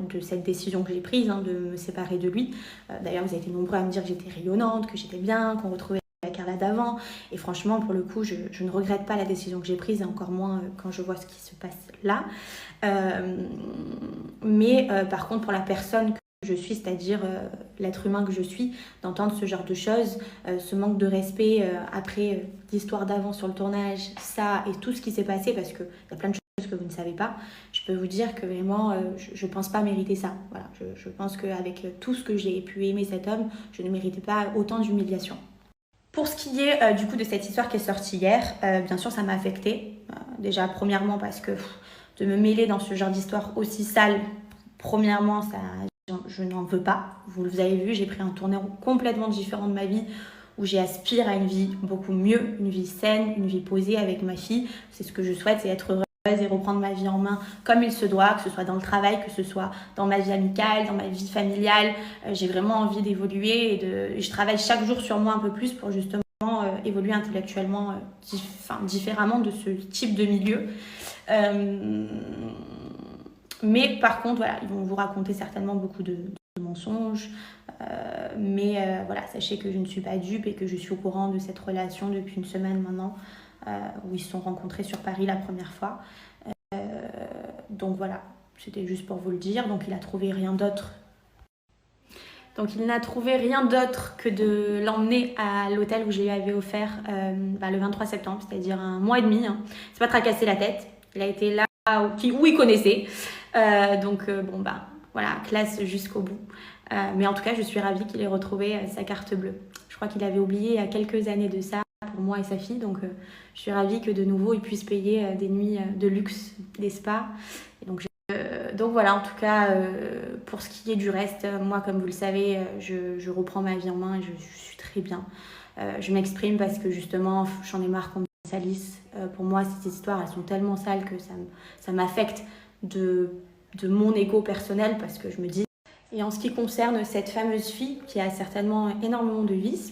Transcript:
de cette décision que j'ai prise, hein, de me séparer de lui. D'ailleurs, vous avez été nombreux à me dire que j'étais rayonnante, que j'étais bien, qu'on retrouvait la Carla d'avant. Et franchement, pour le coup, je ne regrette pas la décision que j'ai prise, et encore moins quand je vois ce qui se passe là. Mais par contre, pour la personne que je suis, c'est-à-dire l'être humain que je suis, d'entendre ce genre de choses, ce manque de respect après l'histoire d'avant sur le tournage, ça et tout ce qui s'est passé, parce qu'il y a plein de choses que vous ne savez pas, je peux vous dire que vraiment, je ne pense pas mériter ça. Voilà, je pense qu'avec tout ce que j'ai pu aimer cet homme, je ne méritais pas autant d'humiliation. Pour ce qui est du coup de cette histoire qui est sortie hier, bien sûr ça m'a affectée. Déjà premièrement parce que de me mêler dans ce genre d'histoire aussi sale, premièrement ça, je n'en veux pas. Vous avez vu, j'ai pris un tournant complètement différent de ma vie où j'aspire à une vie beaucoup mieux, une vie saine, une vie posée avec ma fille. C'est ce que je souhaite, c'est être heureuse et reprendre ma vie en main comme il se doit, que ce soit dans le travail, que ce soit dans ma vie amicale, dans ma vie familiale. J'ai vraiment envie d'évoluer et je travaille chaque jour sur moi un peu plus pour justement évoluer intellectuellement différemment de ce type de milieu. Mais par contre, voilà, ils vont vous raconter certainement beaucoup de mensonges. Mais voilà, sachez que je ne suis pas dupe et que je suis au courant de cette relation depuis une semaine maintenant, où ils se sont rencontrés sur Paris la première fois. Donc voilà, c'était juste pour vous le dire. Donc il n'a trouvé rien d'autre. Donc il n'a trouvé rien d'autre que de l'emmener à l'hôtel où je lui avais offert le 23 septembre, c'est-à-dire un mois et demi. Hein. C'est pas tracasser la tête. Il a été là où il connaissait. Voilà, classe jusqu'au bout. Mais en tout cas, je suis ravie qu'il ait retrouvé sa carte bleue. Je crois qu'il avait oublié il y a quelques années de ça pour moi et sa fille. Donc je suis ravie que de nouveau, il puisse payer des nuits de luxe, des spas. Et donc voilà, en tout cas, pour ce qui est du reste, moi, comme vous le savez, je reprends ma vie en main et je suis très bien. Je m'exprime parce que justement, j'en ai marre qu'on me salisse. Pour moi, ces histoires, elles sont tellement sales que ça m'affecte de mon ego personnel parce que je me dis... Et en ce qui concerne cette fameuse fille qui a certainement énormément de vices,